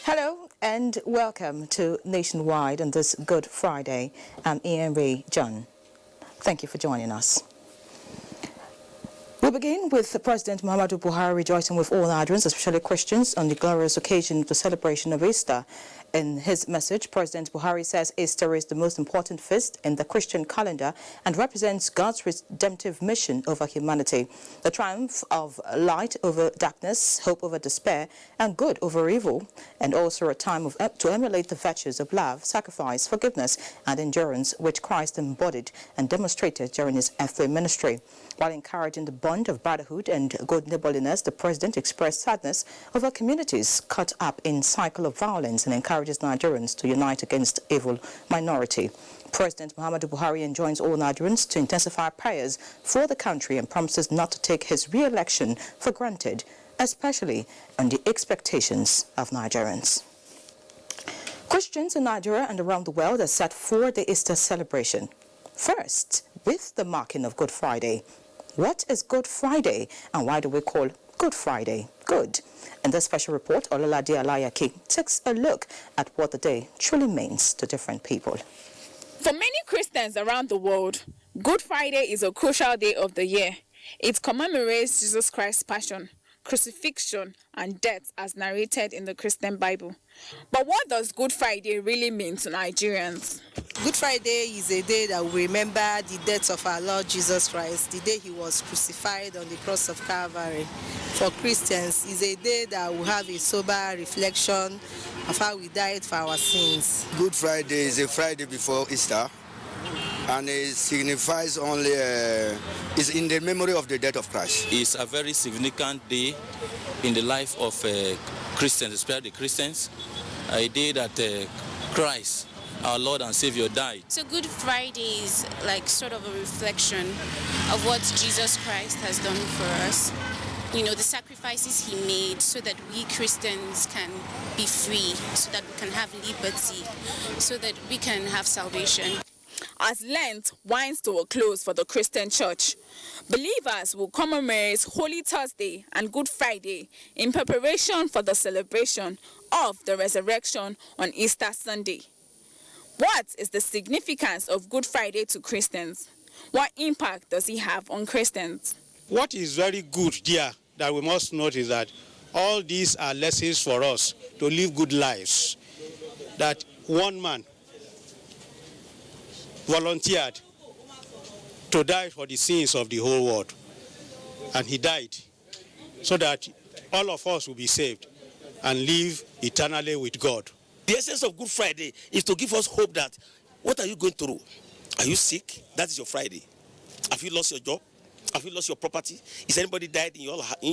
Hello and welcome to Nationwide on this Good Friday. I'm Ian Ray John. Thank you for joining us. We'll begin with President Muhammadu Buhari rejoicing with all Nigerians, especially Christians, on the glorious occasion of the celebration of Easter. In his message, President Buhari says Easter is the most important feast in the Christian calendar and represents God's redemptive mission over humanity, the triumph of light over darkness, hope over despair, and good over evil, and also a time to emulate the virtues of love, sacrifice, forgiveness, and endurance which Christ embodied and demonstrated during his earthly ministry. While encouraging the bond of brotherhood and good neighborliness, the president expressed sadness over communities caught up in cycle of violence and encourages Nigerians to unite against evil minority. President Muhammadu Buhari enjoins all Nigerians to intensify prayers for the country and promises not to take his re-election for granted, especially on the expectations of Nigerians. Christians in Nigeria and around the world are set for the Easter celebration. First, with the marking of Good Friday. What is Good Friday and why do we call Good Friday good? In this special report, Ololade Alayaki takes a look at what the day truly means to different people. For many Christians around the world, Good Friday is a crucial day of the year. It commemorates Jesus Christ's passion, crucifixion, and death as narrated in the Christian Bible. But what does Good Friday really mean to Nigerians? Good Friday is a day that we remember the death of our Lord Jesus Christ, the day he was crucified on the cross of Calvary. For Christians, is a day that we have a sober reflection of how we died for our sins. Good Friday is a Friday before Easter, and it signifies only, is in the memory of the death of Christ. It's a very significant day in the life of Christians, especially Christians, a day that Christ, our Lord and Savior, died. So Good Friday is like sort of a reflection of what Jesus Christ has done for us. You know, the sacrifices he made so that we Christians can be free, so that we can have liberty, so that we can have salvation. As Lent winds to a close for the Christian church, believers will commemorate Holy Thursday and Good Friday in preparation for the celebration of the resurrection on Easter Sunday. What is the significance of Good Friday to Christians? What impact does it have on Christians? What is very good there that we must note is that all these are lessons for us to live good lives. That one man volunteered to die for the sins of the whole world, and he died so that all of us will be saved and live eternally with God. The essence of Good Friday is to give us hope that what are you going through? Are you sick? That is your Friday. Have you lost your job? Have you lost your property? Is anybody died in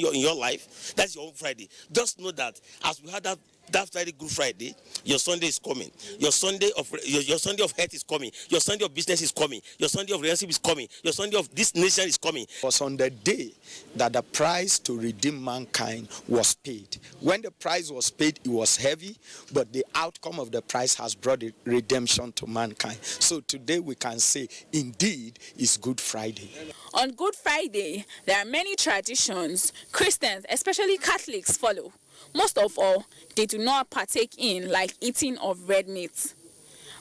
your life? That's your own Friday. Just know that as we had that Friday, Good Friday, your Sunday is coming. Your Sunday of health is coming. Your Sunday of business is coming. Your Sunday of relationship is coming. Your Sunday of this nation is coming. It was on the day that the price to redeem mankind was paid. When the price was paid, it was heavy, but the outcome of the price has brought redemption to mankind. So today we can say, indeed, it's Good Friday. On Good Friday, there are many traditions Christians, especially Catholics, follow. Most of all, they do not partake in, like eating of red meat.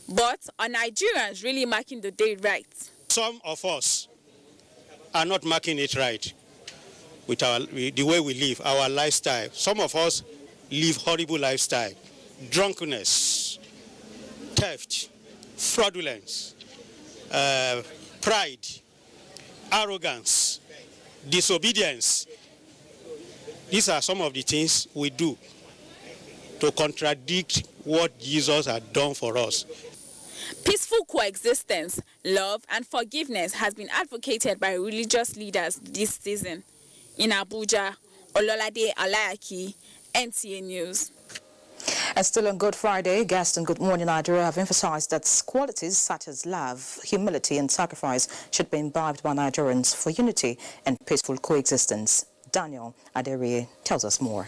But are Nigerians really marking the day right? Some of us are not marking it right with the way we live, our lifestyle. Some of us live horrible lifestyle, drunkenness, theft, fraudulence, pride, arrogance, disobedience. These are some of the things we do to contradict what Jesus had done for us. Peaceful coexistence, love, and forgiveness has been advocated by religious leaders this season. In Abuja, Ololade Alayaki, NTA News. And still on Good Friday, guests on Good Morning Nigeria have emphasized that qualities such as love, humility and sacrifice should be imbibed by Nigerians for unity and peaceful coexistence. Daniel Aderiye tells us more.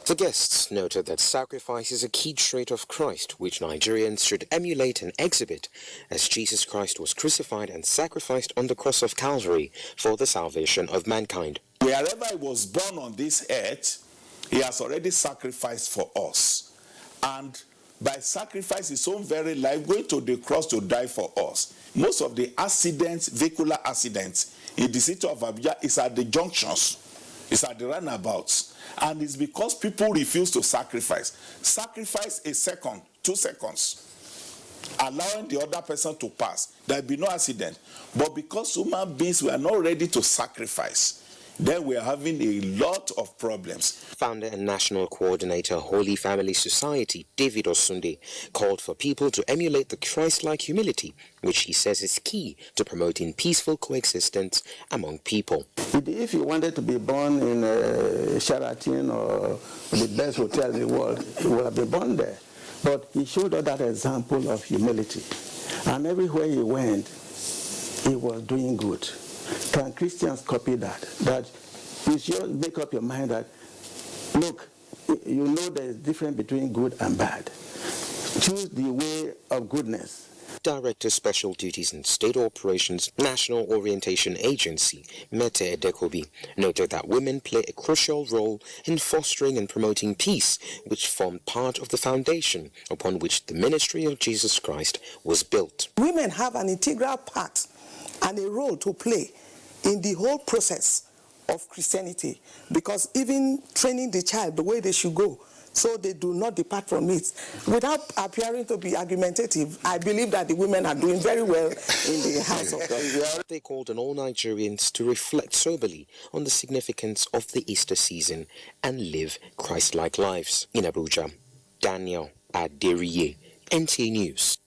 The guests noted that sacrifice is a key trait of Christ, which Nigerians should emulate and exhibit, as Jesus Christ was crucified and sacrificed on the cross of Calvary for the salvation of mankind. Wherever he was born on this earth, he has already sacrificed for us. And by sacrifice his own very life, going to the cross to die for us. Most of the accidents, vehicular accidents in the city of Abuja is at the junctions, it's at the roundabouts. And it's because people refuse to sacrifice. Sacrifice a second, 2 seconds, allowing the other person to pass. There'll be no accident. But because human beings were not ready to sacrifice, then we're having a lot of problems. Founder and National Coordinator, Holy Family Society, David Osunde, called for people to emulate the Christ-like humility, which he says is key to promoting peaceful coexistence among people. If you wanted to be born in Sheraton or the best hotel in the world, you would have been born there. But he showed us that example of humility. And everywhere he went, he was doing good. Can Christians copy that? That you should make up your mind that, look, you know there is difference between good and bad. Choose the way of goodness. Director Special Duties and State Operations National Orientation Agency, Mete Edekobi, noted that women play a crucial role in fostering and promoting peace, which formed part of the foundation upon which the ministry of Jesus Christ was built. Women have an integral part and a role to play in the whole process of Christianity, because even training the child the way they should go, so they do not depart from it. Without appearing to be argumentative, I believe that the women are doing very well in the house of God. They called on all Nigerians to reflect soberly on the significance of the Easter season and live Christ-like lives. In Abuja, Daniel Aderiye, NTA News.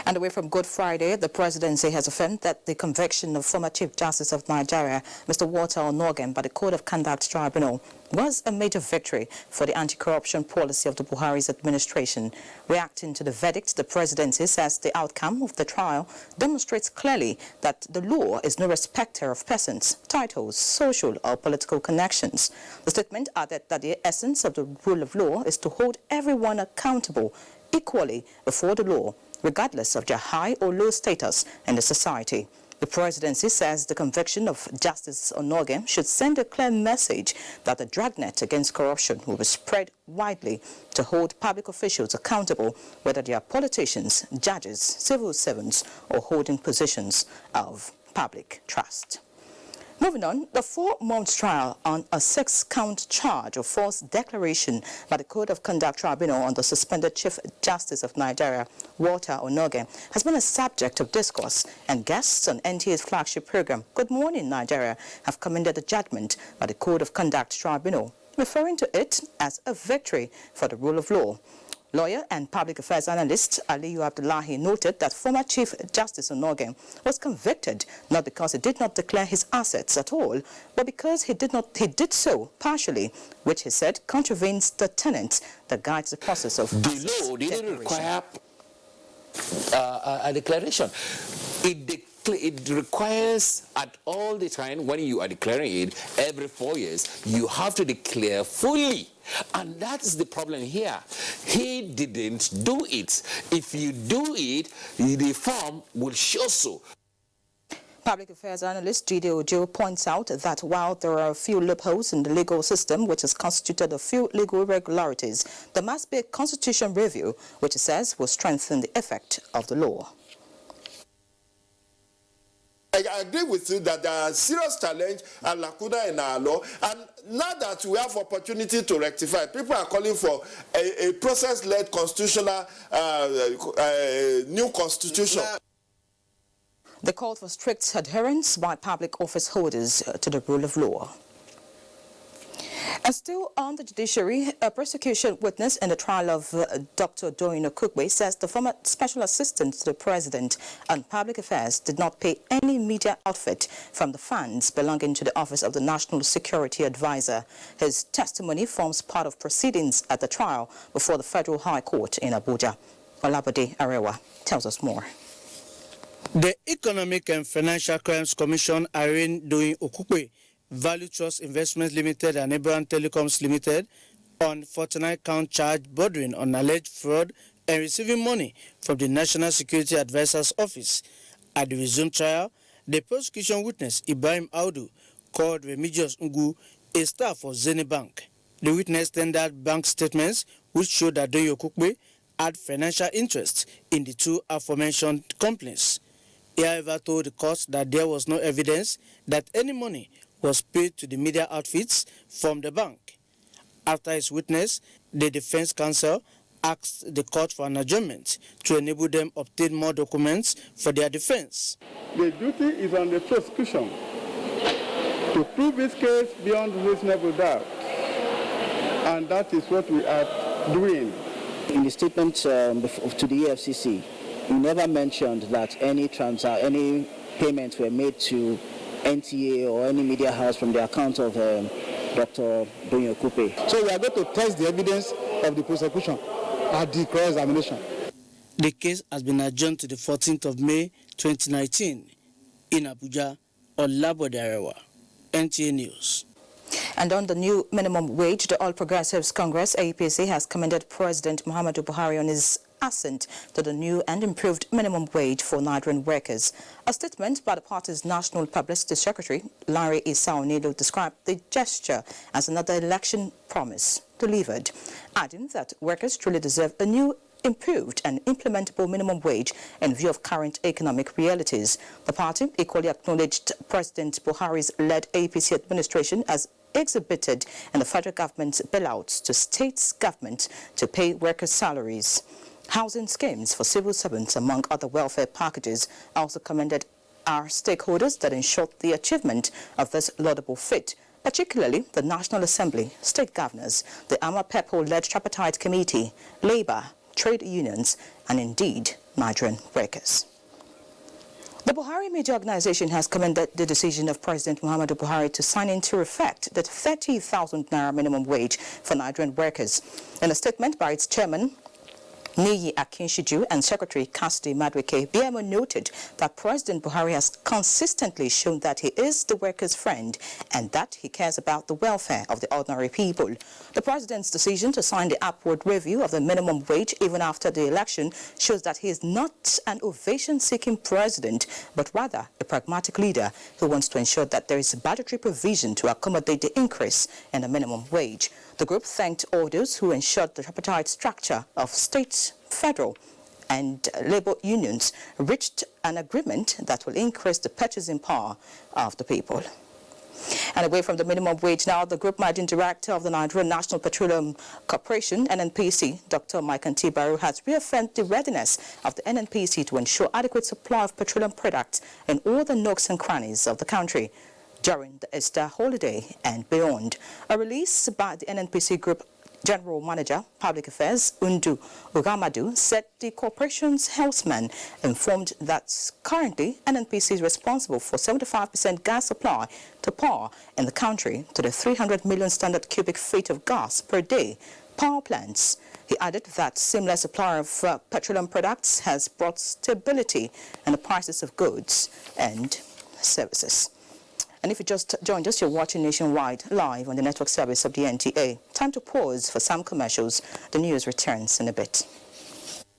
And away from Good Friday, the presidency has affirmed that the conviction of former Chief Justice of Nigeria, Mr. Walter Onnoghen, by the Code of Conduct Tribunal was a major victory for the anti-corruption policy of the Buhari's administration. Reacting to the verdict, the presidency says the outcome of the trial demonstrates clearly that the law is no respecter of persons, titles, social or political connections. The statement added that the essence of the rule of law is to hold everyone accountable equally before the law, regardless of their high or low status in the society. The presidency says the conviction of Justice Onnoghen should send a clear message that the dragnet against corruption will be spread widely to hold public officials accountable, whether they are politicians, judges, civil servants, or holding positions of public trust. Moving on, the 4-month trial on a 6-count charge of false declaration by the Code of Conduct Tribunal on the suspended Chief Justice of Nigeria, Walter Onnoghen, has been a subject of discourse, and guests on NTA's flagship program, Good Morning Nigeria, have commended the judgment by the Code of Conduct Tribunal, referring to it as a victory for the rule of law. Lawyer and public affairs analyst Aliyu Abdullahi noted that former Chief Justice Onnoghen was convicted not because he did not declare his assets at all, but because he did so partially, which he said contravenes the tenets that guides the process of the law didn't require a declaration. It requires at all the time when you are declaring it, every 4 years, you have to declare fully. And that's the problem here. He didn't do it. If you do it, the form will show so. Public affairs analyst Jide Ojo points out that while there are a few loopholes in the legal system which has constituted a few legal irregularities, there must be a constitution review, which he says will strengthen the effect of the law. I agree with you that there are serious challenge and lacuna in our law, and now that we have opportunity to rectify, people are calling for a process-led constitutional, new constitution. They called for strict adherence by public office holders to the rule of law. And still on the judiciary, a prosecution witness in the trial of Dr. Doyin Okukwe says the former special assistant to the president on public affairs did not pay any media outfit from the funds belonging to the office of the National Security Advisor. His testimony forms part of proceedings at the trial before the Federal High Court in Abuja. Olabode Arewa tells us more. The Economic and Financial Crimes Commission arraigned Doyin Okukwe, Value Trust Investments Limited and Abraham Telecoms Limited on 49-count charge bordering on alleged fraud and receiving money from the National Security Advisor's office. At the resumed trial, the prosecution witness Ibrahim Audu called Remigius Ngu a staff of Zenith Bank. The witness tendered bank statements which showed that Doyin Okukwe had financial interest in the two aforementioned companies. He however told the court that there was no evidence that any money was paid to the media outfits from the bank. After his witness, the defense counsel asked the court for an adjournment to enable them obtain more documents for their defense. The duty is on the prosecution to prove this case beyond reasonable doubt, and that is what we are doing. In the statement to the EFCC, you never mentioned that any payments were made to NTA or any media house from the account of Dr. Doyin Okukwe. So we are going to test the evidence of the prosecution at the cross-examination. The case has been adjourned to the 14th of May 2019 in Abuja. Olabode Arewa, NTA News. And on the new minimum wage, the All Progressives Congress, APC, has commended President Muhammadu Buhari on his assent to the new and improved minimum wage for Nigerian workers. A statement by the party's National Publicity Secretary, Larry Isaonilo, described the gesture as another election promise delivered, adding that workers truly deserve a new, improved and implementable minimum wage in view of current economic realities. The party equally acknowledged President Buhari's led APC administration as exhibited in the federal government's bailouts to states' government to pay workers' salaries, housing schemes for civil servants, among other welfare packages. Also commended our stakeholders that ensured the achievement of this laudable feat, particularly the National Assembly, state governors, the Ama Pepo-led Tripartite Committee, Labour, trade unions, and indeed Nigerian workers. The Buhari Media Organization has commended the decision of President Muhammadu Buhari to sign into effect the 30,000 naira minimum wage for Nigerian workers. In a statement by its chairman, Niyi Akinshiju, and Secretary Cassidy Madwike, BMO noted that President Buhari has consistently shown that he is the workers' friend and that he cares about the welfare of the ordinary people. The president's decision to sign the upward review of the minimum wage even after the election shows that he is not an ovation-seeking president, but rather a pragmatic leader who wants to ensure that there is budgetary provision to accommodate the increase in the minimum wage. The group thanked all those who ensured the tripartite structure of states, federal and labor unions reached an agreement that will increase the purchasing power of the people. And away from the minimum wage now, the Group Managing Director of the Nigerian National Petroleum Corporation, NNPC, Dr. Mike Antibaru, has reaffirmed the readiness of the NNPC to ensure adequate supply of petroleum products in all the nooks and crannies of the country during the Easter holiday and beyond. A release by the NNPC Group General Manager, Public Affairs, Undu Ugamadu, said the corporation's helmsman informed that currently NNPC is responsible for 75% gas supply to power in the country to the 300 million standard cubic feet of gas per day power plants. He added that seamless supply of petroleum products has brought stability in the prices of goods and services. And if you just joined us, you're watching Nationwide live on the network service of the NTA. Time to pause for some commercials. The news returns in a bit.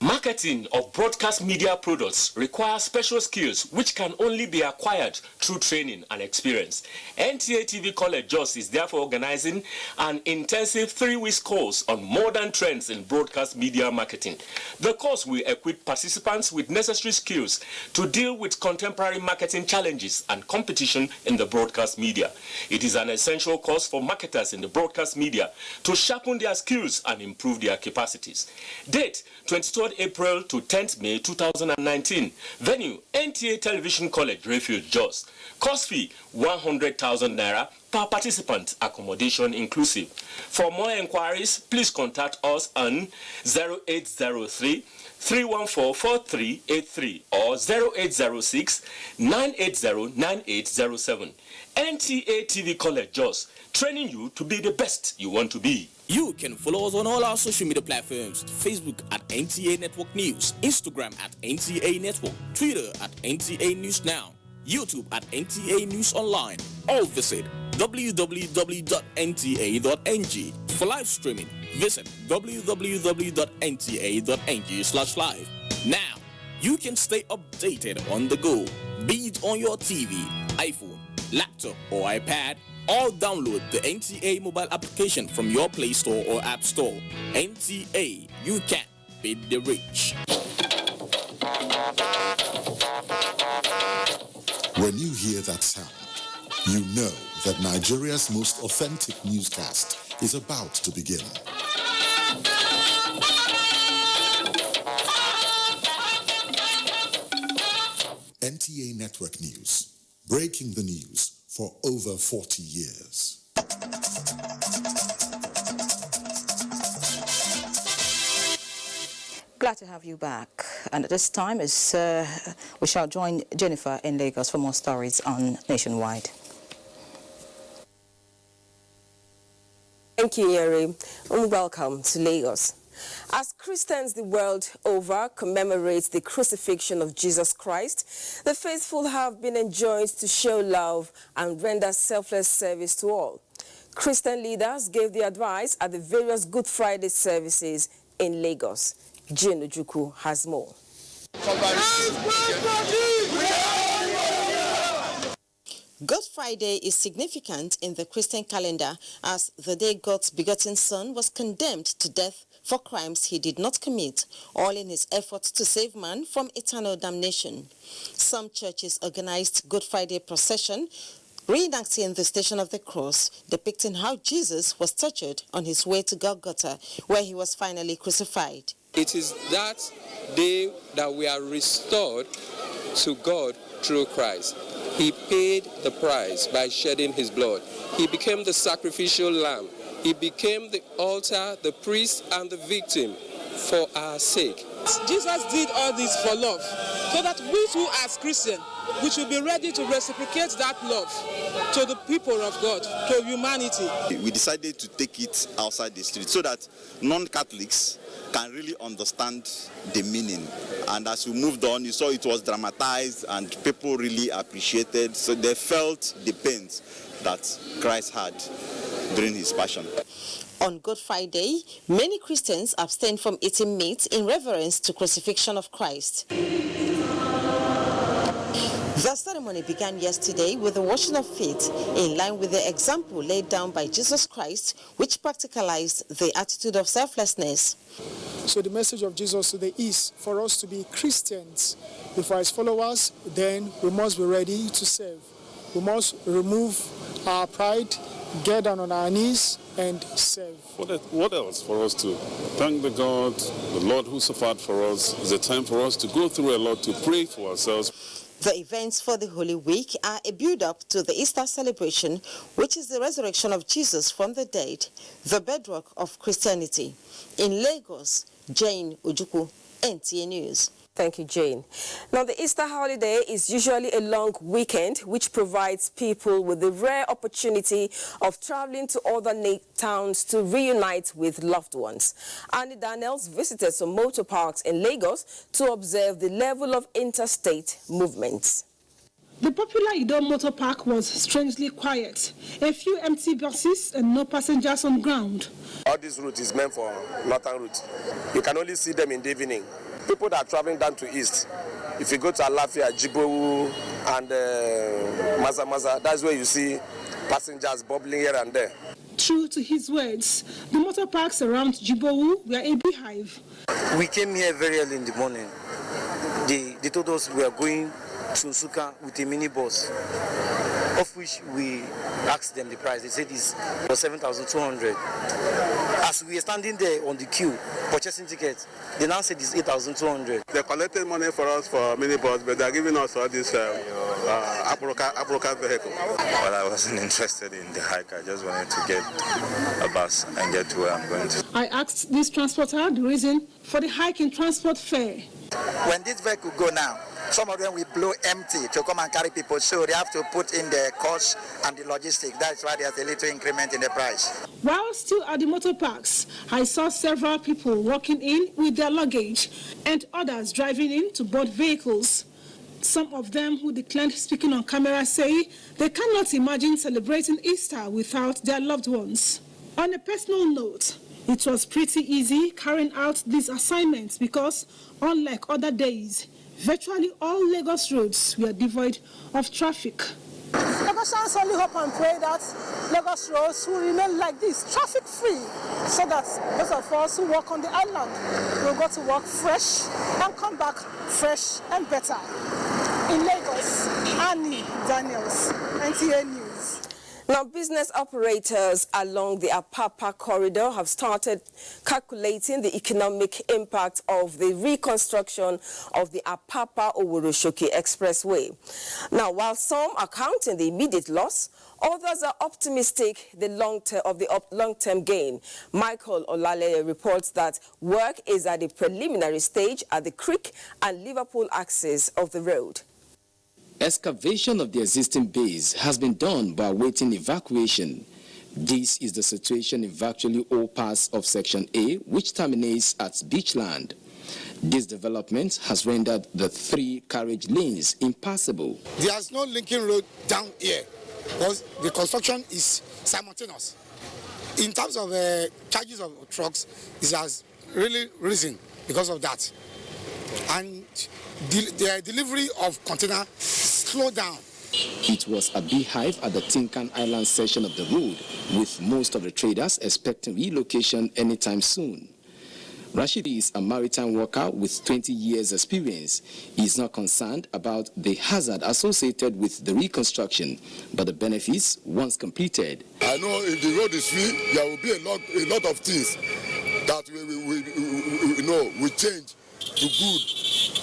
Marketing of broadcast media products requires special skills which can only be acquired through training and experience. NTA TV College Jos is therefore organizing an intensive 3-week course on modern trends in broadcast media marketing. The course will equip participants with necessary skills to deal with contemporary marketing challenges and competition in the broadcast media. It is an essential course for marketers in the broadcast media to sharpen their skills and improve their capacities. Date 23rd April to 10th May 2019. Venue, NTA Television College, Refuge, Jos. Course fee, 100,000 naira per participant, accommodation inclusive. For more inquiries, please contact us on 0803 314-4383 or 0806-980-9807. NTA TV College Jos, training you to be the best you want to be. You can follow us on all our social media platforms: Facebook at NTA Network News, Instagram at NTA Network, Twitter at NTA News Now, YouTube at NTA News Online, or visit www.nta.ng. For live streaming, visit www.nta.ng/live. Now, you can stay updated on the go, be it on your TV, iPhone, laptop, or iPad, or download the NTA mobile application from your Play Store or App Store. NTA, you can beat the rich. When you hear that sound, you know that Nigeria's most authentic newscast is about to begin. NTA Network News, breaking the news for over 40 years. Glad to have you back. And at this time, we shall join Jennifer in Lagos for more stories on Nationwide. Thank you, Yeri, and welcome to Lagos. As Christians the world over commemorate the crucifixion of Jesus Christ, the faithful have been enjoined to show love and render selfless service to all. Christian leaders gave the advice at the various Good Friday services in Lagos. Jane Ojukwu has more. Good Friday is significant in the Christian calendar as the day God's begotten Son was condemned to death for crimes he did not commit, all in his efforts to save man from eternal damnation. Some churches organized Good Friday procession, reenacting the Station of the Cross, depicting how Jesus was tortured on his way to Golgotha, where he was finally crucified. It is that day that we are restored to God through Christ. He paid the price by shedding his blood. He became the sacrificial lamb. He became the altar, the priest, and the victim for our sake. Jesus did all this for love, so that we too as Christians, we should be ready to reciprocate that love to the people of God, to humanity. We decided to take it outside the street so that non-Catholics can really understand the meaning. And as we moved on, you saw it was dramatized and people really appreciated, so they felt the pains that Christ had during his passion. On Good Friday, many Christians abstain from eating meat in reverence to crucifixion of Christ. The ceremony began yesterday with the washing of feet, in line with the example laid down by Jesus Christ, which practicalized the attitude of selflessness. So the message of Jesus today is for us to be Christians. If we're his followers, then we must be ready to serve. We must remove our pride, get down on our knees and serve. What else for us to thank the God, the Lord who suffered for us? It's a time for us to go through a lot, to pray for ourselves. The events for the Holy Week are a build-up to the Easter celebration, which is the resurrection of Jesus from the dead, the bedrock of Christianity. In Lagos, Jane Ojukwu, NTA News. Thank you, Jane. Now, the Easter holiday is usually a long weekend, which provides people with the rare opportunity of traveling to other towns to reunite with loved ones. Annie Daniels visited some motor parks in Lagos to observe the level of interstate movements. The popular Ido Motor Park was strangely quiet. A few empty buses and no passengers on ground. All this route is meant for northern route. You can only see them in the evening. People that are traveling down to east, if you go to Alafia, Jibowu, and Maza, that's where you see passengers bubbling here and there. True to his words, the motor parks around Jibowu were a beehive. We came here very early in the morning. They told us we are going to Nsukka with a minibus, of which we asked them the price. They said it was 7,200. As we were standing there on the queue purchasing tickets, they now said it's 8,200. They collected money for us for minibus, but they're giving us all this Abroka vehicle. Well, I wasn't interested in the hike. I just wanted to get a bus and get to where I'm going to. I asked this transporter the reason for the hike in transport fare. When this vehicle go now, some of them will blow empty to come and carry people, so they have to put in the cost and the logistics. That's why there's a little increment in the price. While still at the motor parks, I saw several people walking in with their luggage and others driving in to board vehicles. Some of them who declined speaking on camera say they cannot imagine celebrating Easter without their loved ones. On a personal note, it was pretty easy carrying out these assignments because, unlike other days, virtually all Lagos roads were devoid of traffic. Lagosians only hope and pray that Lagos roads will remain like this, traffic-free, so that those of us who work on the island will go to work fresh and come back fresh and better. In Lagos, Annie Daniels, NTA News. Now, business operators along the Apapa corridor have started calculating the economic impact of the reconstruction of the Apapa-Oworoshoki Expressway. Now, while some are counting the immediate loss, others are optimistic of the long-term gain. Michael Olale reports that work is at the preliminary stage at the Creek and Liverpool axis of the road. Excavation of the existing base has been done by awaiting evacuation. This is the situation in virtually all parts of Section A, which terminates at Beachland. This development has rendered the 3 carriage lanes impassable. There's no linking road down here because the construction is simultaneous. In terms of charges of trucks, it has really risen because of that. And the delivery of container slowed down. It was a beehive at the Tinkan Island section of the road, with most of the traders expecting relocation anytime soon. Rashidi is a maritime worker with 20 years experience. He is not concerned about the hazard associated with the reconstruction, but the benefits once completed. I know if the road is free, there will be a lot of things that we change to good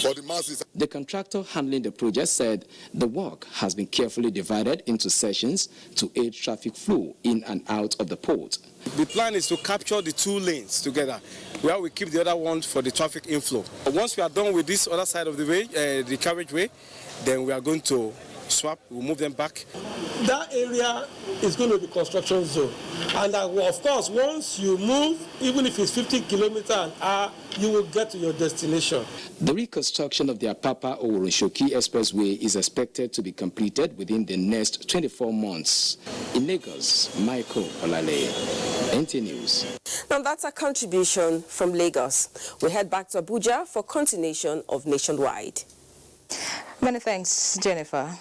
for the masses. The contractor handling the project said the work has been carefully divided into sections to aid traffic flow in and out of the port. The plan is to capture the 2 lanes together, where we keep the other one for the traffic inflow. Once we are done with this other side of the way, the carriageway, then we are going to swap, we'll move them back. That area is going to be construction zone. And of course, once you move, even if it's 50 kilometers an hour, you will get to your destination. The reconstruction of the Apapa-Oworoshoki Expressway is expected to be completed within the next 24 months. In Lagos, Michael Olale, NTA News. Now that's a contribution from Lagos. We head back to Abuja for continuation of Nationwide. Many thanks, Jennifer.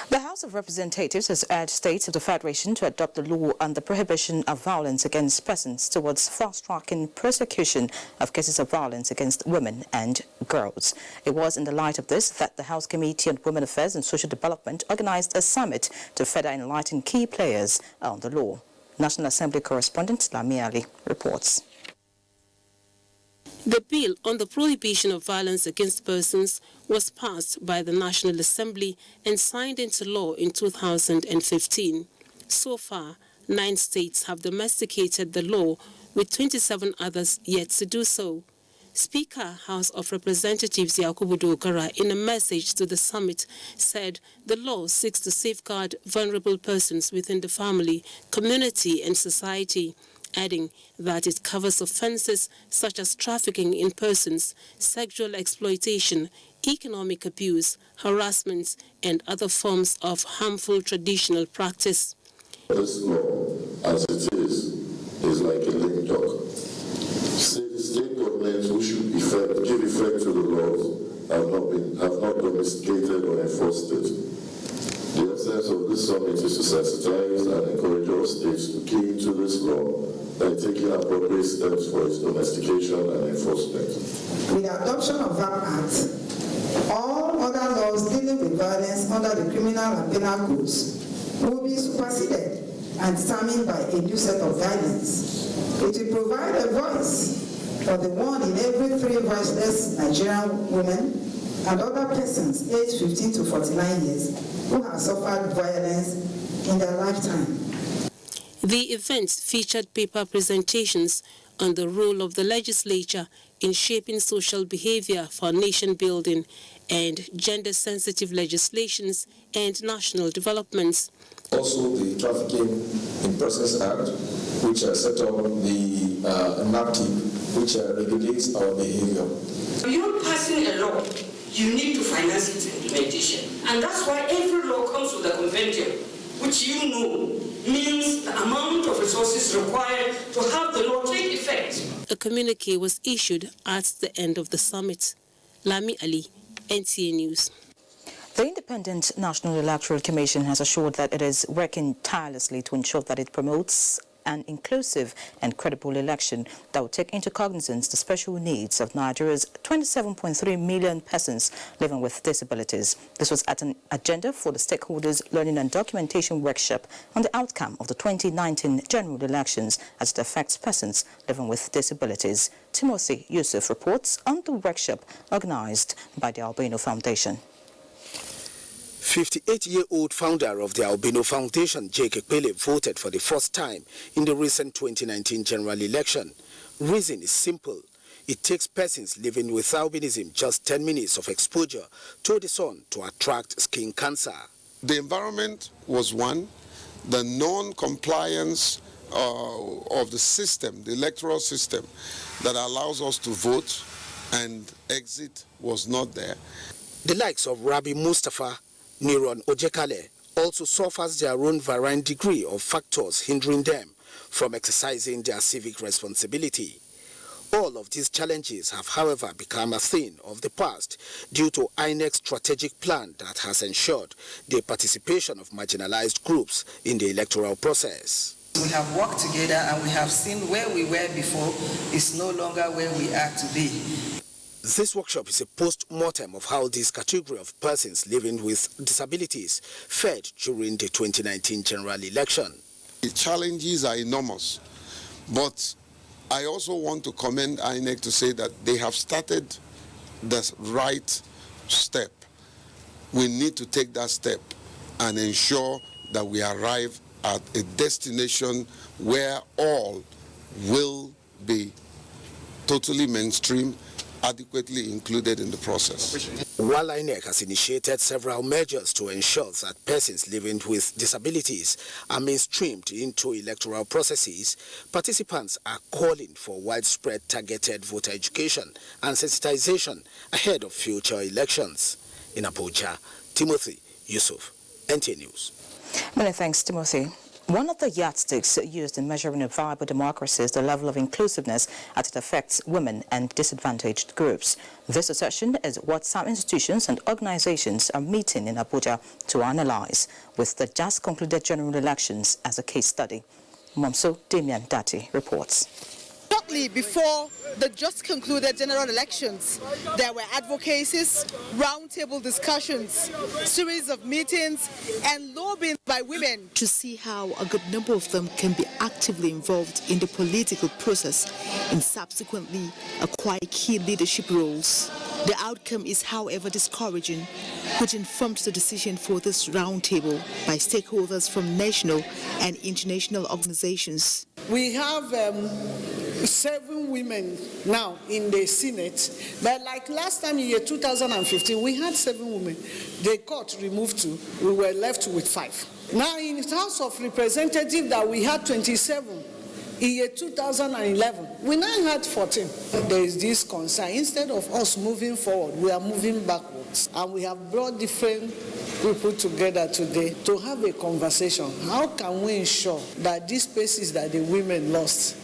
The House of Representatives has urged states of the Federation to adopt the law on the prohibition of violence against persons towards fast-tracking prosecution of cases of violence against women and girls. It was in the light of this that the House Committee on Women Affairs and Social Development organized a summit to further enlighten key players on the law. National Assembly correspondent Lami Ali reports. The bill on the prohibition of violence against persons was passed by the National Assembly and signed into law in 2015. So far, 9 states have domesticated the law, with 27 others yet to do so. Speaker, House of Representatives Yakubu Dogara, in a message to the summit, said the law seeks to safeguard vulnerable persons within the family, community and society, adding that it covers offences such as trafficking in persons, sexual exploitation, economic abuse, harassment, and other forms of harmful traditional practice. This law, as it is like a lame duck. State governments who should give effect to the laws have not domesticated or enforced it. The essence of this summit is to sensitize and encourage all states to key into this law by taking appropriate steps for its domestication and enforcement. With the adoption of that Act, all other laws dealing with violence under the criminal and penal codes will be superseded and determined by a new set of guidelines. It will provide a voice for the one in every 3 voiceless Nigerian women and other persons aged 15 to 49 years who have suffered violence in their lifetime. The events featured paper presentations on the role of the legislature in shaping social behavior for nation building and gender-sensitive legislations and national developments. Also, the Trafficking in Persons Act, which set up the NAPTIP, which regulates our behavior. You're passing a law, you need to finance its implementation. And that's why every law comes with a convention, which you know means the amount of resources required to have the law take effect. A communique was issued at the end of the summit. Lami Ali, NTA News. The Independent National Electoral Commission has assured that it is working tirelessly to ensure that it promotes an inclusive and credible election that will take into cognizance the special needs of Nigeria's 27.3 million persons living with disabilities. This was at an agenda for the Stakeholders Learning and Documentation Workshop on the outcome of the 2019 general elections as it affects persons living with disabilities. Timothy Yusuf reports on the workshop organized by the Albino Foundation. 58-year-old founder of the Albino Foundation, Jake Ekpele, voted for the first time in the recent 2019 general election. Reason is simple. It takes persons living with albinism just 10 minutes of exposure to the sun to attract skin cancer. The environment was one. The non-compliance of the system, the electoral system that allows us to vote and exit was not there. The likes of Rabi Mustafa, Niron Ojekale also suffers their own varying degree of factors hindering them from exercising their civic responsibility. All of these challenges have, however, become a thing of the past due to INEC's strategic plan that has ensured the participation of marginalized groups in the electoral process. We have worked together and we have seen where we were before is no longer where we are today. This workshop is a post-mortem of how this category of persons living with disabilities fared during the 2019 general election. The challenges are enormous, but I also want to commend INEC to say that they have started the right step. We need to take that step and ensure that we arrive at a destination where all will be totally mainstream, adequately included in the process. While INEC has initiated several measures to ensure that persons living with disabilities are mainstreamed into electoral processes, participants are calling for widespread targeted voter education and sensitization ahead of future elections. In Abuja, Timothy Yusuf, NTA News. Many thanks, Timothy. One of the yardsticks used in measuring a viable democracy is the level of inclusiveness as it affects women and disadvantaged groups. This assertion is what some institutions and organizations are meeting in Abuja to analyze, with the just concluded general elections as a case study. Momso Damian Dati reports. Shortly before the just concluded general elections, there were advocacies, roundtable discussions, series of meetings, and lobbying by women to see how a good number of them can be actively involved in the political process and subsequently acquire key leadership roles. The outcome is, however, discouraging, which informed the decision for this roundtable by stakeholders from national and international organizations. We have 7 women now in the Senate, but like last time in year 2015, we had 7 women. The court removed 2, we were left with 5. Now in the House of Representatives that we had 27, in year 2011, we now had 14. There is this concern. Instead of us moving forward, we are moving backwards. And we have brought different people together today to have a conversation. How can we ensure that these spaces that the women lost,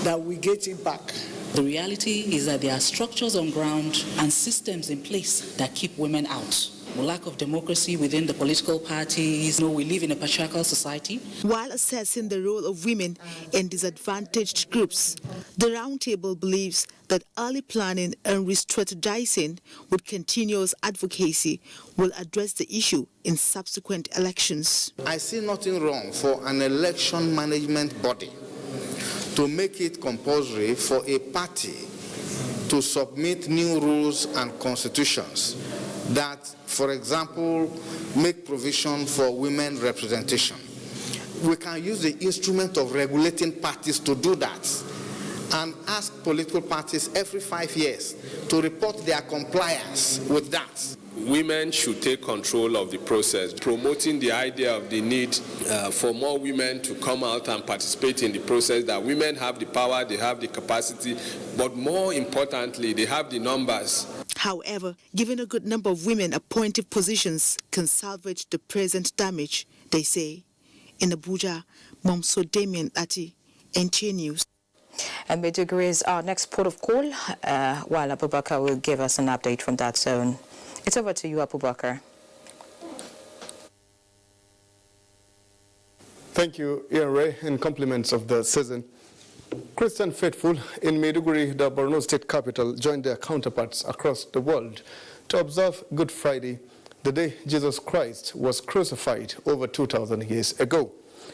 that we get it back? The reality is that there are structures on ground and systems in place that keep women out. The lack of democracy within the political parties. We live in a patriarchal society. While assessing the role of women in disadvantaged groups, the roundtable believes that early planning and re-strategizing with continuous advocacy will address the issue in subsequent elections. I see nothing wrong for an election management body to make it compulsory for a party to submit new rules and constitutions that, for example, make provision for women representation. We can use the instrument of regulating parties to do that and ask political parties every 5 years to report their compliance with that. Women should take control of the process, promoting the idea of the need for more women to come out and participate in the process, that women have the power, they have the capacity, but more importantly, they have the numbers. However, given a good number of women appointed positions can salvage the present damage, they say. In Abuja, Momso Damien Ati, NTA News. And Maiduguri is our next port of call, while Abubakar will give us an update from that zone. It's over to you, Abubakar. Thank you, Ian Ray, and compliments of the season. Christian faithful in Maiduguri, the Borno state capital, joined their counterparts across the world to observe Good Friday, the day Jesus Christ was crucified over 2,000 years ago.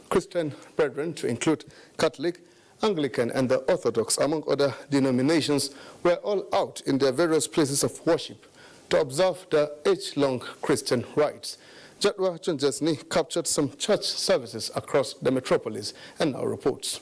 Christian brethren, to include Catholic, Anglican, and the Orthodox, among other denominations, were all out in their various places of worship to observe the age-long Christian rites. Jadwa Chunjesni captured some church services across the metropolis and now reports.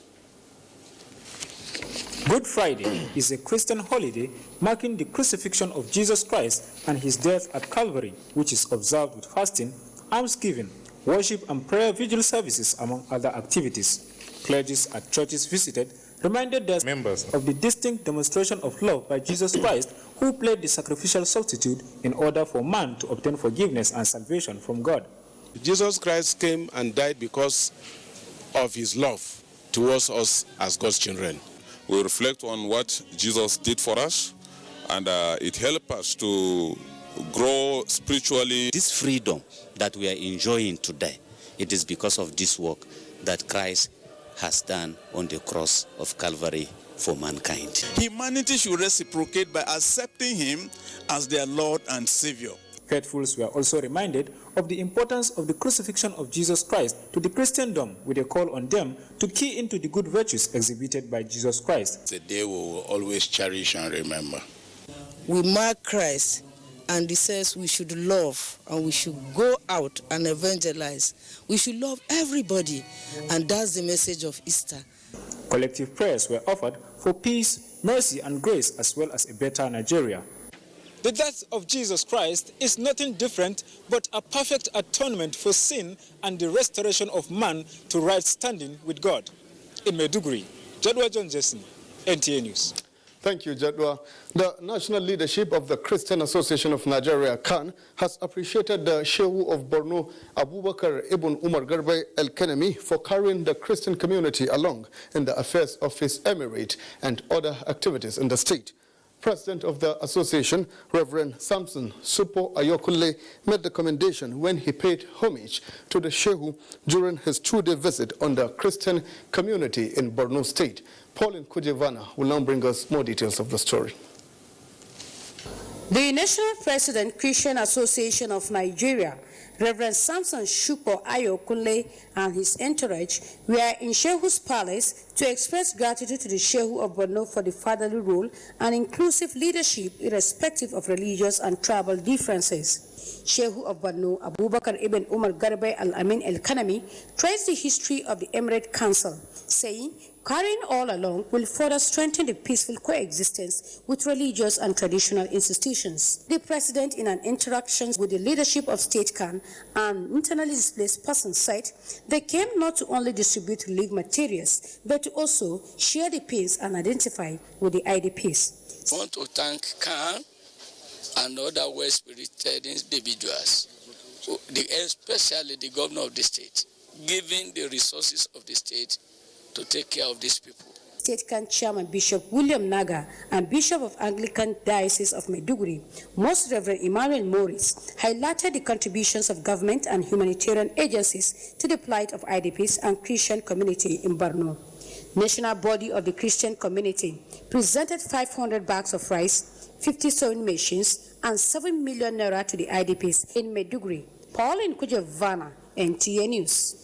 Good Friday is a Christian holiday marking the crucifixion of Jesus Christ and his death at Calvary, which is observed with fasting, almsgiving, worship and prayer vigil services, among other activities. Clergies at churches visited reminded their members of the distinct demonstration of love by Jesus Christ, who played the sacrificial substitute in order for man to obtain forgiveness and salvation from God. Jesus Christ came and died because of his love towards us as God's children. We reflect on what Jesus did for us, and it helps us to grow spiritually. This freedom that we are enjoying today, it is because of this work that Christ has done on the cross of Calvary for mankind. Humanity should reciprocate by accepting him as their Lord and Savior. Faithfuls were also reminded of the importance of the crucifixion of Jesus Christ to the Christendom, with a call on them to key into the good virtues exhibited by Jesus Christ. It's a day we will always cherish and remember. We mark Christ, and he says we should love and we should go out and evangelize. We should love everybody, and that's the message of Easter. Collective prayers were offered for peace, mercy, and grace, as well as a better Nigeria. The death of Jesus Christ is nothing different but a perfect atonement for sin and the restoration of man to right standing with God. In Maiduguri, Jadwa John Jason, NTA News. Thank you, Jadwa. The national leadership of the Christian Association of Nigeria, CAN, has appreciated the Shehu of Borno, Abubakar Ibn Umar Garba El-Kanemi, for carrying the Christian community along in the affairs of his emirate and other activities in the state. President of the association, Reverend Samson Supo Ayokunle, made the commendation when he paid homage to the Shehu during his 2-day visit on the Christian community in Borno State. Pauline Kujevana will now bring us more details of the story. The National President, Christian Association of Nigeria, Reverend Samson Shupo Ayokunle and his entourage were in Shehu's palace to express gratitude to the Shehu of Borno for the fatherly role and inclusive leadership irrespective of religious and tribal differences. Shehu of Borno, Abubakar Ibn Umar Garba Al-Amin El-Kanemi, traced the history of the Emirate Council, saying, carrying all along will further strengthen the peaceful coexistence with religious and traditional institutions. The president, in an interaction with the leadership of State CAN and internally displaced persons, said they came not to only distribute relief materials, but to also share the pains and identify with the IDPs. I want to thank CAN and other well-spirited individuals, especially the governor of the state, giving the resources of the state to take care of these people. State CAN Chairman Bishop William Naga and Bishop of Anglican Diocese of Maiduguri, Most Reverend Emmanuel Morris, highlighted the contributions of government and humanitarian agencies to the plight of IDPs and Christian community in Borno. National body of the Christian community presented 500 bags of rice, 50 sewing machines, and 7 million naira to the IDPs in Maiduguri. Pauline Kujevana, NTA News.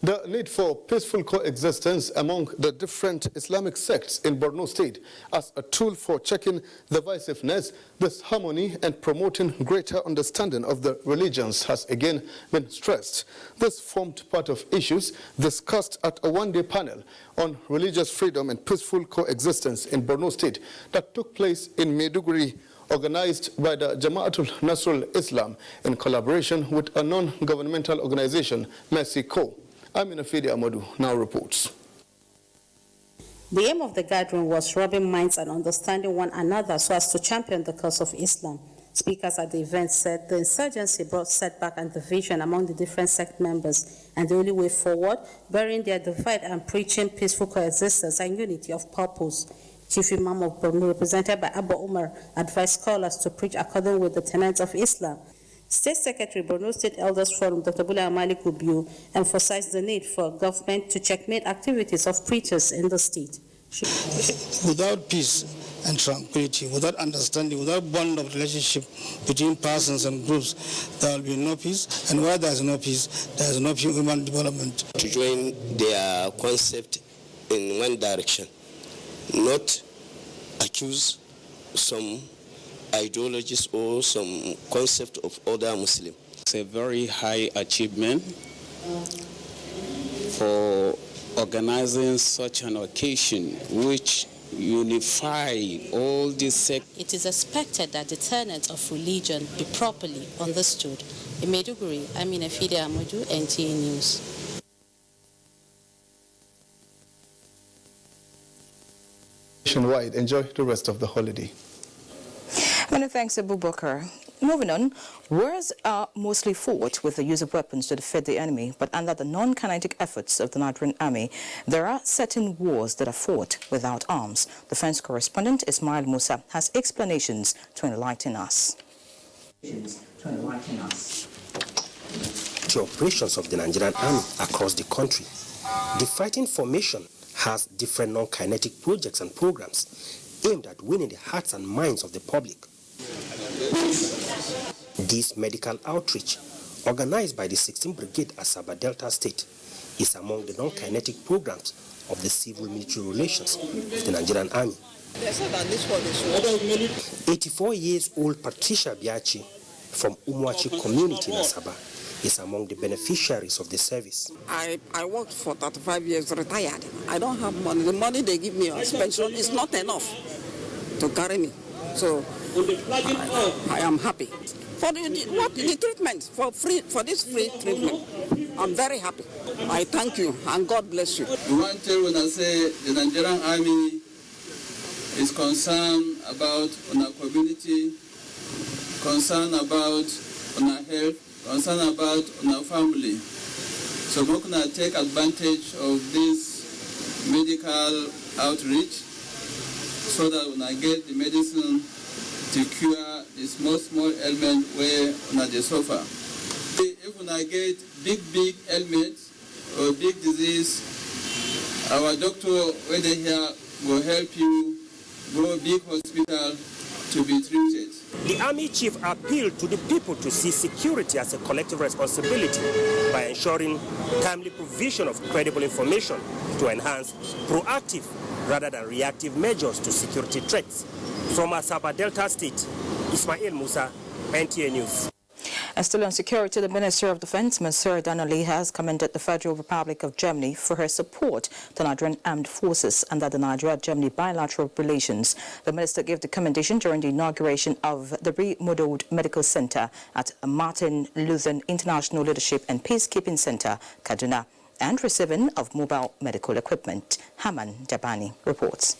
The need for peaceful coexistence among the different Islamic sects in Borno State as a tool for checking divisiveness, disharmony, and promoting greater understanding of the religions has again been stressed. This formed part of issues discussed at a one-day panel on religious freedom and peaceful coexistence in Borno State that took place in Maiduguri, organized by the Jamaatul Nasrul Islam in collaboration with a non-governmental organization, Mercy Co. Amina Fidi Amadou now reports. The aim of the gathering was rubbing minds and understanding one another so as to champion the cause of Islam. Speakers at the event said the insurgency brought setback and division among the different sect members, and the only way forward, burying their divide and preaching peaceful coexistence and unity of purpose. Chief Imam of Borno, represented by Abba Umar, advised scholars to preach according with the tenets of Islam. State Secretary, Borno State Elders Forum, Dr. Bula Amali Kubiu, emphasized the need for government to checkmate activities of preachers in the state. Without peace and tranquility, without understanding, without bond of relationship between persons and groups, there will be no peace. And where there is no peace, there is no human development. To join their concept in one direction, not accuse some ideologies or some concept of other Muslims. It's a very high achievement for organizing such an occasion which unify all these sects. It is expected that the tenets of religion be properly understood. In Maiduguri, Amina Fide Amadou, NTA News. Nationwide, enjoy the rest of the holiday. Many thanks, Abu Bakr. Moving on, wars are mostly fought with the use of weapons to defeat the enemy, but under the non-kinetic efforts of the Nigerian army, there are certain wars that are fought without arms. Defense correspondent Ismail Musa has explanations to enlighten us. The operations of the Nigerian army across the country. The fighting formation has different non-kinetic projects and programs aimed at winning the hearts and minds of the public. This medical outreach, organized by the 16th Brigade Asaba Delta State, is among the non-kinetic programs of the civil-military relations of the Nigerian Army. 84-years-old Patricia Biachi from Umuachi community in Asaba is among the beneficiaries of the service. I worked for 35 years, retired. I don't have money. The money they give me as pension is not enough to carry me. So I am happy. For the treatment, for this free treatment, I'm very happy. I thank you and God bless you. We want to tell when I say the Nigerian Army is concerned about our community, concerned about our health, concerned about our family. So we're going to take advantage of this medical outreach so that when I get the medicine to cure the small ailment where they suffer. If when I get big ailments or big disease, our doctor when they here will help you go big hospital to be treated. The Army Chief appealed to the people to see security as a collective responsibility by ensuring timely provision of credible information to enhance proactive rather than reactive measures to security threats. From Asaba Delta State, Ismail Musa, NTA News. And still on security, the Minister of Defense, Monsieur Danali, has commended the Federal Republic of Germany for her support to Nigerian armed forces under the Nigeria-Germany bilateral relations. The minister gave the commendation during the inauguration of the remodeled medical center at Martin Luther International Leadership and Peacekeeping Center, Kaduna, and receiving of mobile medical equipment. Haman Jabani reports.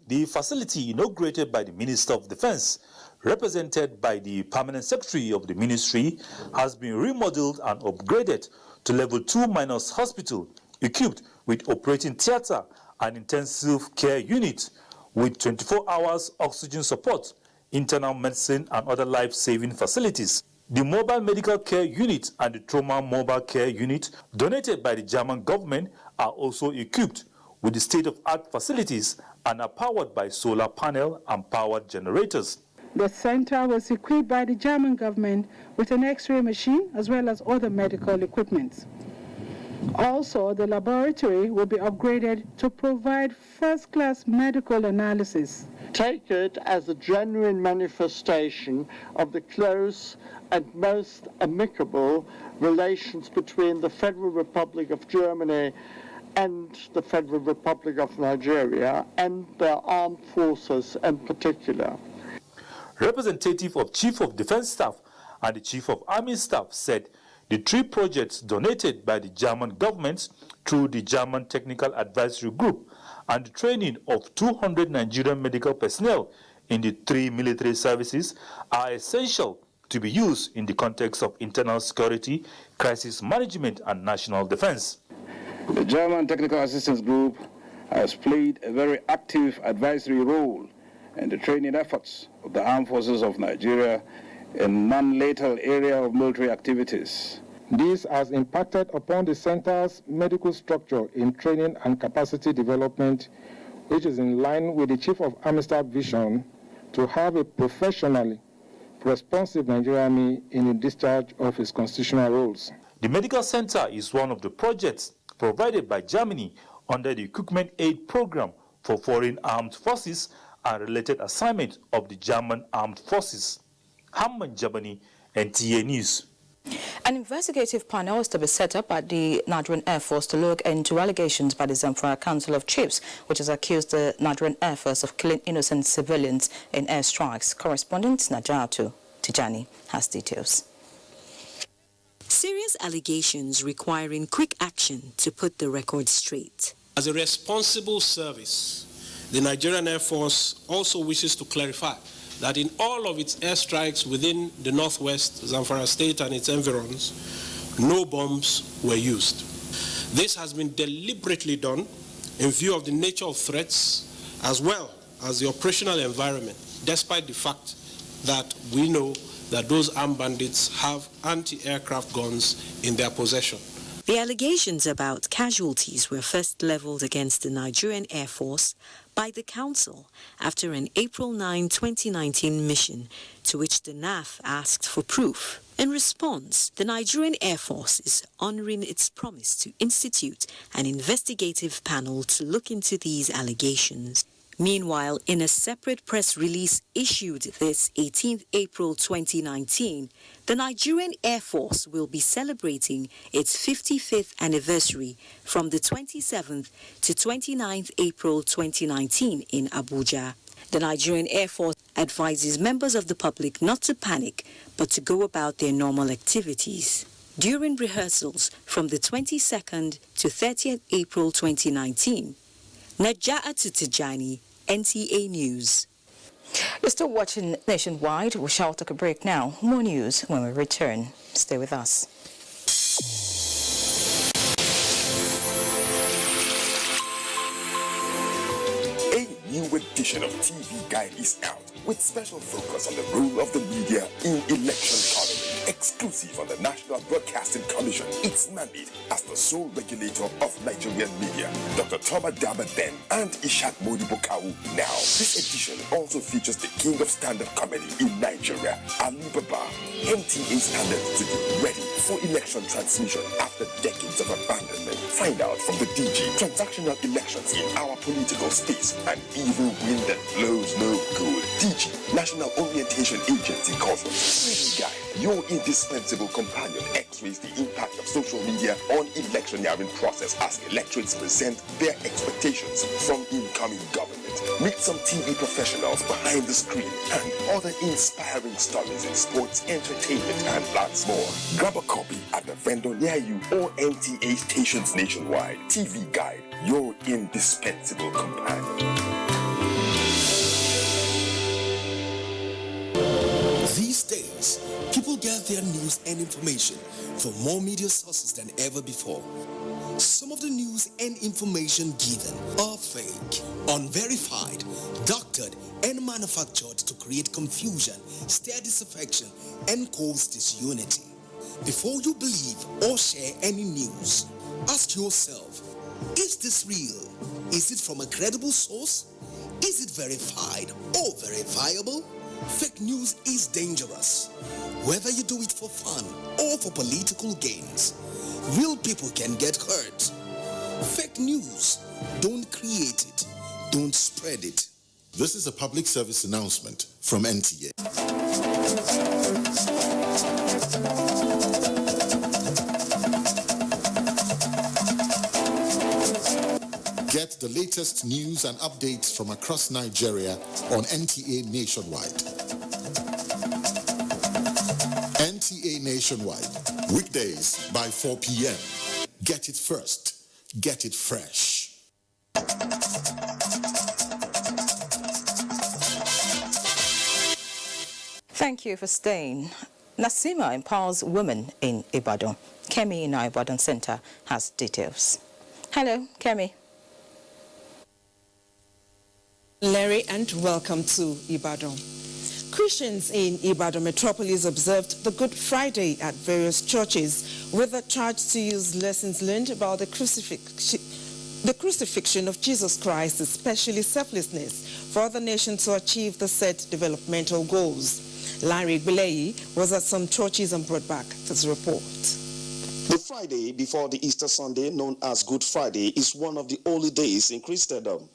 The facility inaugurated by the Minister of Defense, represented by the Permanent Secretary of the Ministry, has been remodeled and upgraded to Level 2 Minus Hospital, equipped with operating theater and intensive care unit, with 24 hours oxygen support, internal medicine and other life-saving facilities. The mobile medical care unit and the trauma mobile care unit, donated by the German government, are also equipped with the state-of-art facilities and are powered by solar panel and powered generators. The center was equipped by the German government with an X-ray machine as well as other medical equipment. Also, the laboratory will be upgraded to provide first-class medical analysis. Take it as a genuine manifestation of the close and most amicable relations between the Federal Republic of Germany and the Federal Republic of Nigeria and their armed forces in particular. Representative of Chief of Defense Staff and the Chief of Army Staff said the 3 projects donated by the German government through the German Technical Advisory Group and the training of 200 Nigerian medical personnel in the 3 military services are essential to be used in the context of internal security, crisis management, and national defense. The German Technical Assistance Group has played a very active advisory role in the training efforts of the armed forces of Nigeria in non-lethal area of military activities. This has impacted upon the center's medical structure in training and capacity development, which is in line with the Chief of Army Staff vision to have a professionally responsive Nigerian Army in the discharge of its constitutional roles. The medical center is one of the projects provided by Germany under the Equipment Aid Program for Foreign Armed Forces and related assignment of the German Armed Forces. Hamman Jabani, NTA News. An investigative panel is to be set up at the Nigerian Air Force to look into allegations by the Zamfara Council of Chiefs, which has accused the Nigerian Air Force of killing innocent civilians in airstrikes. Correspondent Najatu Tijani has details. Serious allegations requiring quick action to put the record straight. As a responsible service, the Nigerian Air Force also wishes to clarify that in all of its airstrikes within the northwest Zamfara state and its environs, no bombs were used. This has been deliberately done in view of the nature of threats as well as the operational environment, despite the fact that we know that those armed bandits have anti-aircraft guns in their possession. The allegations about casualties were first leveled against the Nigerian Air Force by the Council after an April 9, 2019 mission to which the NAF asked for proof. In response, the Nigerian Air Force is honoring its promise to institute an investigative panel to look into these allegations. Meanwhile, in a separate press release issued this 18th April 2019, the Nigerian Air Force will be celebrating its 55th anniversary from the 27th to 29th April 2019 in Abuja. The Nigerian Air Force advises members of the public not to panic, but to go about their normal activities. During rehearsals from the 22nd to 30th April 2019, Najatu Tijani, NTA News. You're still watching Nationwide. We shall take a break now. More news when we return. Stay with us. A new edition of TV Guide is out with special focus on the role of the media in election coverage. Exclusive on the National Broadcasting Commission, its mandate as the sole regulator of Nigerian media. Dr. Toba Daba Ben and Ishak Modibo Kawu. Now, this edition also features the king of stand-up comedy in Nigeria, Ali Baba. NTA standards to be ready for election transmission after decades of abandonment. Find out from the DG transactional elections in our political space. An evil wind that blows no good. DG, National Orientation Agency, calls on TV Guide. Your indispensable companion x-rays the impact of social media on electioneering process as electorates present their expectations from incoming government. Meet some TV professionals behind the screen and other inspiring stories in sports, entertainment, and lots more. Grab a copy at the vendor near you or NTA stations nationwide. TV Guide, your indispensable companion. These days, people get their news and information from more media sources than ever before. Some of the news and information given are fake, unverified, doctored, and manufactured to create confusion, stir disaffection, and cause disunity. Before you believe or share any news, ask yourself, is this real? Is it from a credible source? Is it verified or verifiable? Fake news is dangerous. Whether you do it for fun or for political gains, real people can get hurt. Fake news, don't create it, don't spread it. This is a public service announcement from NTA. Get the latest news and updates from across Nigeria on NTA Nationwide. NTA Nationwide, weekdays by 4 p.m. Get it first, get it fresh. Thank you for staying. Nasima empowers women in Ibadan. Kemi in our Ibadan Center has details. Hello, Kemi. Larry, and welcome to Ibadan. Christians in Ibadan metropolis observed the Good Friday at various churches with a charge to use lessons learned about the crucifixion of Jesus Christ, especially selflessness, for the nation to achieve the set developmental goals. Larry Bileyi was at some churches and brought back this report. The Friday before the Easter Sunday, known as Good Friday, is one of the holy days in Christendom.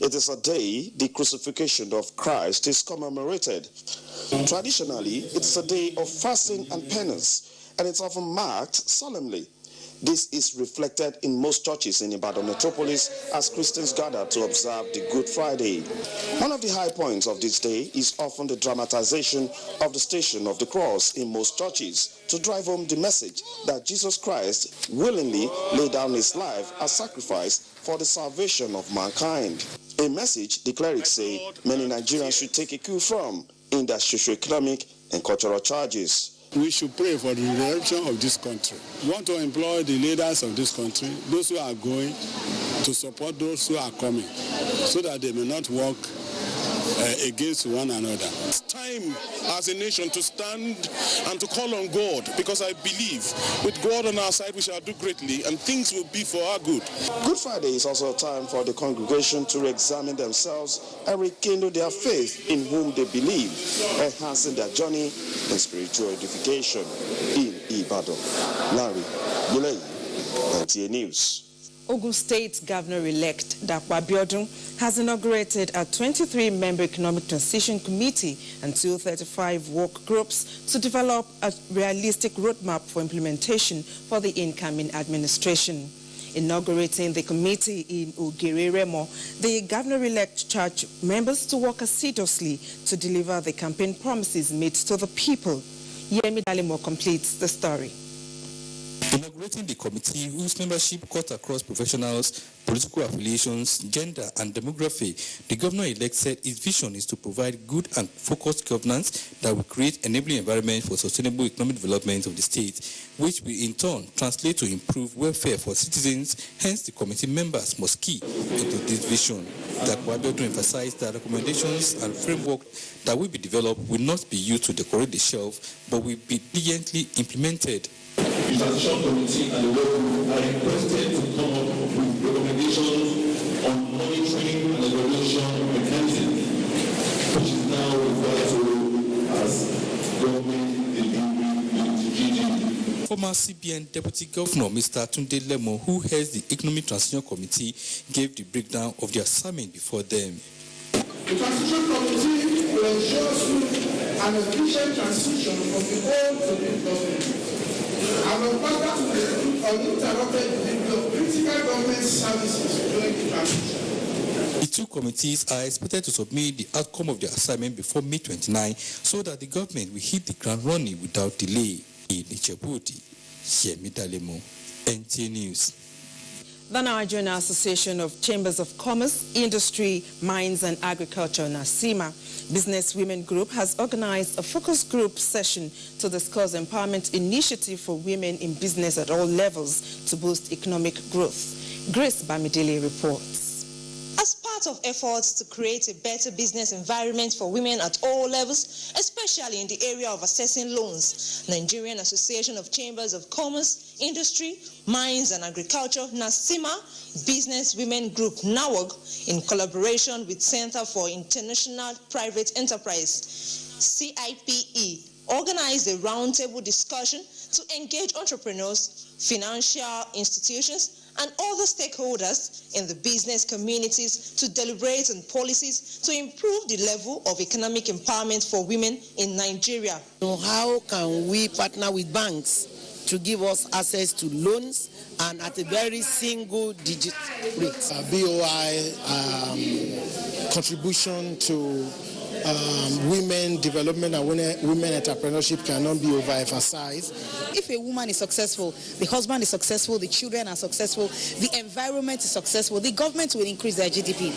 It is a day the crucifixion of Christ is commemorated. Traditionally, it's a day of fasting and penance, and it's often marked solemnly. This is reflected in most churches in Ibadan metropolis as Christians gather to observe the Good Friday. One of the high points of this day is often the dramatization of the Station of the Cross in most churches to drive home the message that Jesus Christ willingly laid down his life as sacrifice for the salvation of mankind. A message, the clerics say, many Nigerians should take a cue from in their socio-economic and cultural charges. We should pray for the redemption of this country. We want to employ the leaders of this country, those who are going, to support those who are coming, so that they may not work against one another. It's time as a nation to stand and to call on God, because I believe with God on our side we shall do greatly and things will be for our good. Good Friday is also a time for the congregation to re-examine themselves and rekindle their faith in whom they believe, enhancing their journey in spiritual edification. In Ibadan, Larry Bileyi, NTA News. Ogun State Governor-elect Dapo Abiodun has inaugurated a 23-member Economic Transition Committee and 235 work groups to develop a realistic roadmap for implementation for the incoming administration. Inaugurating the committee in Ugiri Remo, the Governor-elect charged members to work assiduously to deliver the campaign promises made to the people. Yemi Dalimo completes the story. Inaugurating the committee, whose membership cut across professionals, political affiliations, gender and demography, the governor-elect said his vision is to provide good and focused governance that will create enabling environment for sustainable economic development of the state, which will in turn translate to improved welfare for citizens. Hence, the committee members must key into this vision. Dapo Abiodun emphasized that recommendations and framework that will be developed will not be used to decorate the shelf, but will be diligently implemented. The transition committee and the work group are requested to come up with recommendations on monitoring and evaluation mechanism, which is now referred to as government delivery GDP. Former CBN Deputy Governor Mr. Tunde Lemo, who heads the Economic Transition Committee, gave the breakdown of the assignment before them. The Transition Committee will ensure smooth and efficient transition from the old to the new government. I will partner to recruit uninterrupted delivery of critical government services during the transition. The two committees are expected to submit the outcome of their assignment before May 29, so that the government will hit the ground running without delay. In Ichebudi, Yemi Dalemo, NTA News. The Nigerian Association of Chambers of Commerce, Industry, Mines and Agriculture, NASIMA, Business Women Group has organized a focus group session to discuss empowerment initiative for women in business at all levels to boost economic growth. Grace Bamidele reports. As part of efforts to create a better business environment for women at all levels, especially in the area of assessing loans, Nigerian Association of Chambers of Commerce, Industry, Mines and Agriculture, NASIMA, Business Women Group, NAWOG, in collaboration with Center for International Private Enterprise, CIPE organized a roundtable discussion to engage entrepreneurs, financial institutions, and other stakeholders in the business communities to deliberate on policies to improve the level of economic empowerment for women in Nigeria. So how can we partner with banks to give us access to loans and at a very single-digit rate? BOI contribution to women development and women entrepreneurship cannot be overemphasized. If a woman is successful, the husband is successful, the children are successful, the environment is successful, the government will increase their GDP.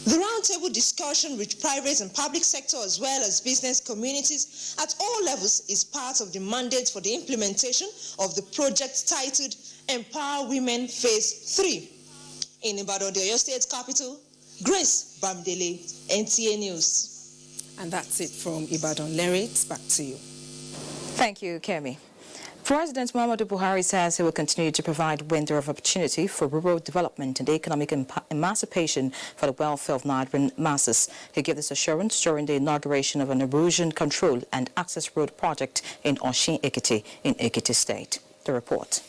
The roundtable discussion with private and public sector as well as business communities at all levels is part of the mandate for the implementation of the project titled Empower Women Phase 3. In Ibadan, the Oyo State capital, Grace Bamdele, NTA News. And that's it from Ibadan. Larry, it's back to you. Thank you, Kemi. President Muhammadu Buhari says he will continue to provide window of opportunity for rural development and economic emancipation for the welfare of Nigerian masses. He gave this assurance during the inauguration of an erosion control and access road project in Oshin-Ekiti in Ekiti State. The report.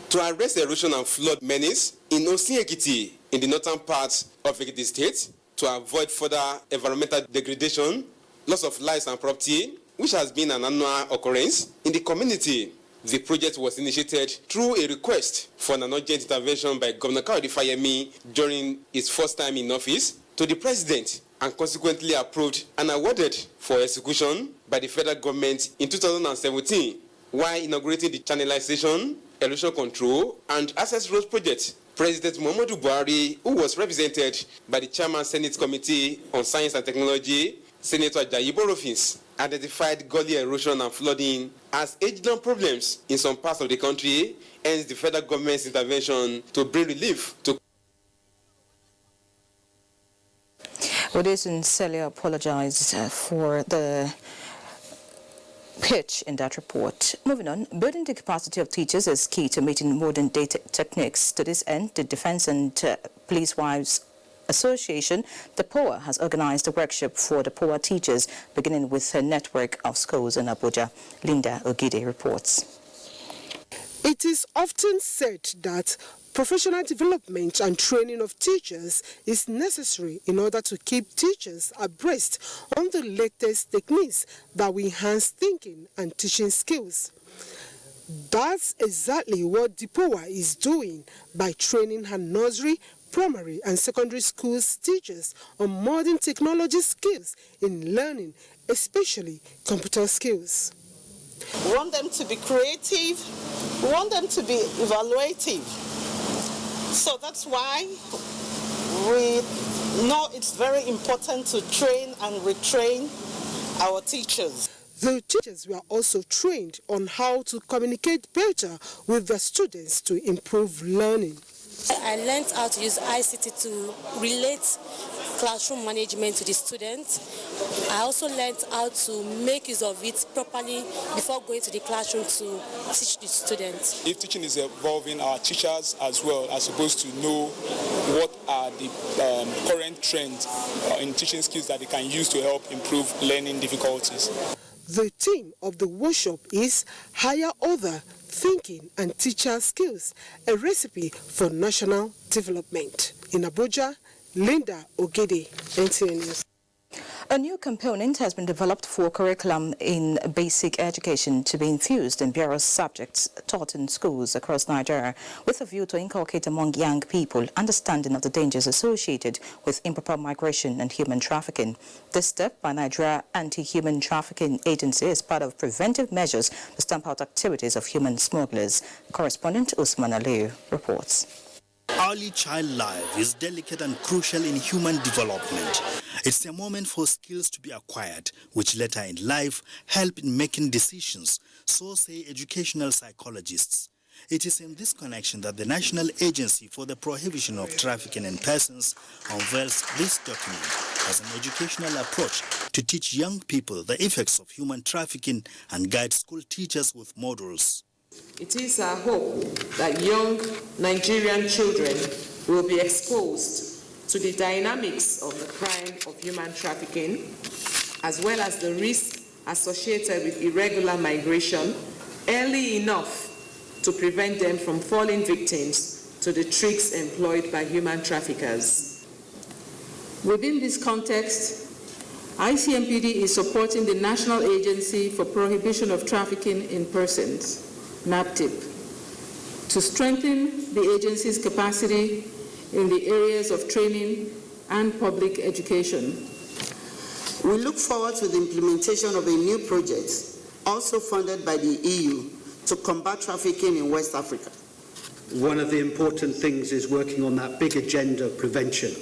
To arrest erosion and flood menace in Oshin-Ekiti in the northern part of Ekiti State, to avoid further environmental degradation, loss of lives and property, which has been an annual occurrence in the community. The project was initiated through a request for an urgent intervention by Governor Kayode Fayemi during his first time in office to the president, and consequently approved and awarded for execution by the federal government in 2017, while inaugurating the channelization, erosion control, and access roads project. President Muhammadu Buhari, who was represented by the Chairman Senate Committee on Science and Technology, Senator Ajayi Borofins, identified gully erosion and flooding as age-long problems in some parts of the country, hence the federal government's intervention to bring relief to. We sincerely apologize for the pitch in that report. Moving on, building the capacity of teachers is key to meeting modern day techniques. To this end, the Defense and Police Wives Association, the POA, has organized a workshop for the POA teachers, beginning with a network of schools in Abuja. Linda Ogide reports. It is often said that professional development and training of teachers is necessary in order to keep teachers abreast on the latest techniques that will enhance thinking and teaching skills. That's exactly what the POA is doing by training her nursery, primary and secondary schools teachers on modern technology skills in learning, especially computer skills. We want them to be creative, we want them to be evaluative. So that's why we know it's very important to train and retrain our teachers. The teachers were also trained on how to communicate better with the students to improve learning. I learned how to use ICT to relate classroom management to the students. I also learned how to make use of it properly before going to the classroom to teach the students. If teaching is evolving, our teachers as well are supposed to know what are the current trends in teaching skills that they can use to help improve learning difficulties. The theme of the workshop is Higher Order Thinking and Teacher Skills, a recipe for national development. In Abuja, Linda Ogede, NTA News. A new component has been developed for curriculum in basic education to be infused in various subjects taught in schools across Nigeria, with a view to inculcate among young people understanding of the dangers associated with improper migration and human trafficking. This step by Nigeria Anti-Human Trafficking Agency is part of preventive measures to stamp out activities of human smugglers. Correspondent Usman Aliyu reports. Early child life is delicate and crucial in human development. It's a moment for skills to be acquired, which later in life help in making decisions, so say educational psychologists. It is in this connection that the National Agency for the Prohibition of Trafficking in Persons unveils this document as an educational approach to teach young people the effects of human trafficking and guide school teachers with models. It is our hope that young Nigerian children will be exposed to the dynamics of the crime of human trafficking as well as the risk associated with irregular migration early enough to prevent them from falling victims to the tricks employed by human traffickers. Within this context, ICMPD is supporting the National Agency for Prohibition of Trafficking in Persons, NAPTIP, to strengthen the agency's capacity in the areas of training and public education. We look forward to the implementation of a new project, also funded by the EU, to combat trafficking in West Africa. One of the important things is working on that big agenda of prevention.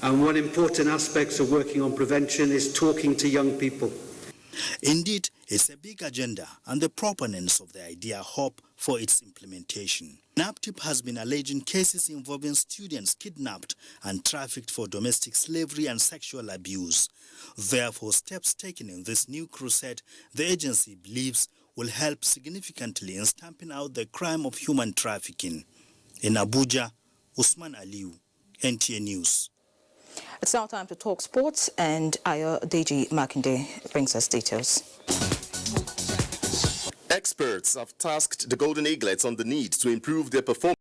And one important aspect of working on prevention is talking to young people. Indeed, it's a big agenda, and the proponents of the idea hope for its implementation. NAPTIP has been alleging cases involving students kidnapped and trafficked for domestic slavery and sexual abuse. Therefore, steps taken in this new crusade, the agency believes, will help significantly in stamping out the crime of human trafficking. In Abuja, Usman Aliu, NTA News. It's now time to talk sports, and Ayo Deji Makinde brings us details. Experts have tasked the Golden Eaglets on the need to improve their performance